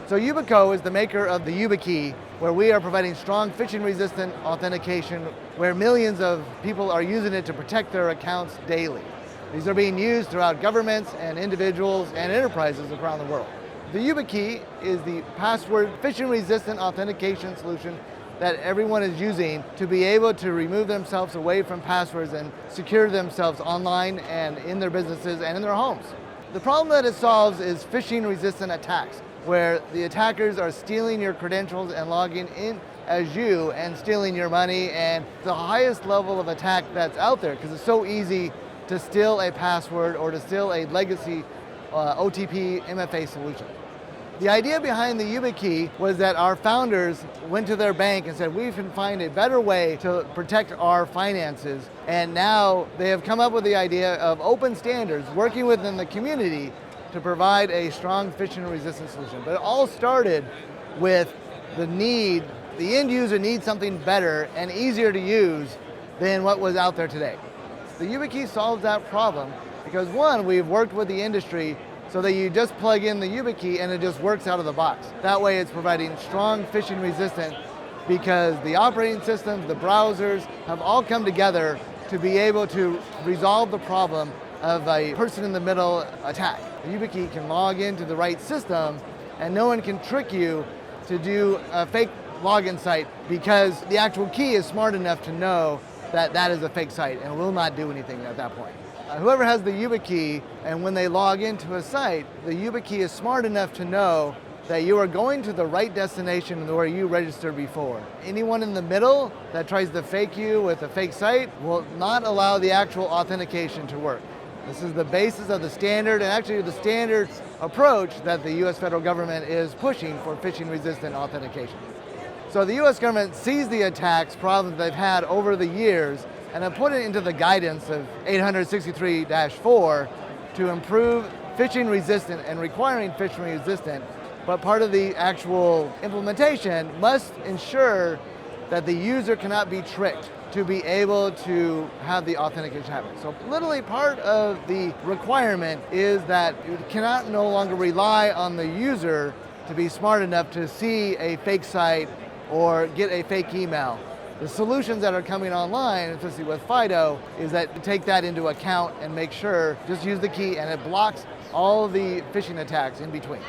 So Yubico is the maker of the YubiKey, where we are providing strong phishing-resistant authentication, where millions of people are using it to protect their accounts daily. These are being used throughout governments and individuals and enterprises around the world. The YubiKey is the password phishing-resistant authentication solution that everyone is using to be able to remove themselves away from passwords and secure themselves online and in their businesses and in their homes. The problem that it solves is phishing-resistant attacks, where the attackers are stealing your credentials and logging in as you and stealing your money, and the highest level of attack that's out there, because it's so easy to steal a password or to steal a legacy OTP MFA solution. The idea behind the YubiKey was that our founders went to their bank and said, we can find a better way to protect our finances. And now they have come up with the idea of open standards, working within the community to provide a strong phishing-resistant solution. But it all started with the need, the end user needs something better and easier to use than what was out there today. The YubiKey solves that problem because, one, we've worked with the industry so that you just plug in the YubiKey and it just works out of the box. That way it's providing strong phishing resistant because the operating systems, the browsers have all come together to be able to resolve the problem of a person in the middle attack. The YubiKey can log into the right system and no one can trick you to do a fake login site because the actual key is smart enough to know that that is a fake site and will not do anything at that point. Whoever has the YubiKey, and when they log into a site, the YubiKey is smart enough to know that you are going to the right destination where you registered before. Anyone in the middle that tries to fake you with a fake site will not allow the actual authentication to work. This is the basis of the standard, and actually the standard approach that the US federal government is pushing for phishing-resistant authentication. So the US government sees the attacks problems they've had over the years and have put it into the guidance of 863-4 to improve phishing resistant and requiring phishing resistant, but part of the actual implementation must ensure that the user cannot be tricked to be able to have the authentication happen. So literally part of the requirement is that you cannot no longer rely on the user to be smart enough to see a fake site or get a fake email. The solutions that are coming online, especially with FIDO, is that to take that into account and make sure, just use the key and it blocks all the phishing attacks in between.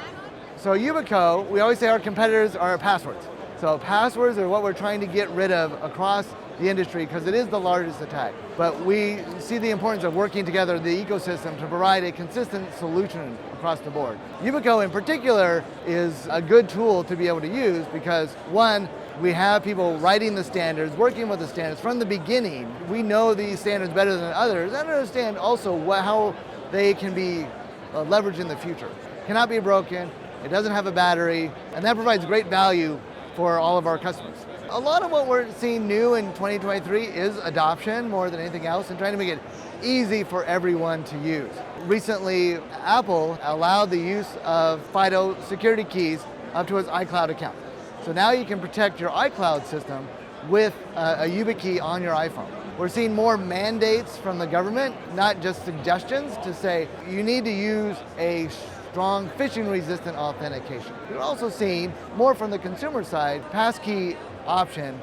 So Yubico, we always say our competitors are passwords. So passwords are what we're trying to get rid of across the industry because it is the largest attack. But we see the importance of working together in the ecosystem to provide a consistent solution across the board. Yubico in particular is a good tool to be able to use because, one, we have people writing the standards, working with the standards from the beginning. We know these standards better than others and understand also how they can be leveraged in the future. Cannot be broken, it doesn't have a battery, and that provides great value for all of our customers. A lot of what we're seeing new in 2023 is adoption more than anything else and trying to make it easy for everyone to use. Recently, Apple allowed the use of FIDO security keys up to its iCloud account. So now you can protect your iCloud system with a YubiKey on your iPhone. We're seeing more mandates from the government, not just suggestions to say you need to use a strong phishing-resistant authentication. We're also seeing more from the consumer side, passkey option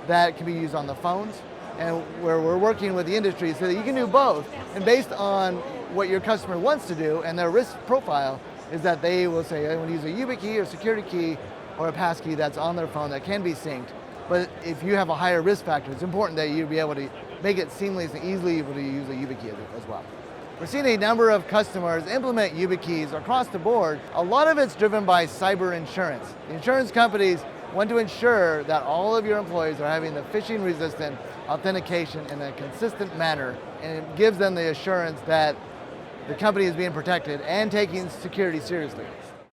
that can be used on the phones, and where we're working with the industry so that you can do both. And based on what your customer wants to do and their risk profile, is that they will say, I want to use a YubiKey or security key or a passkey that's on their phone that can be synced. But if you have a higher risk factor, it's important that you be able to make it seamless and easily able to use a YubiKey as well. We're seeing a number of customers implement YubiKeys across the board. A lot of it's driven by cyber insurance. The insurance companies want to ensure that all of your employees are having the phishing resistant authentication in a consistent manner, and it gives them the assurance that the company is being protected and taking security seriously.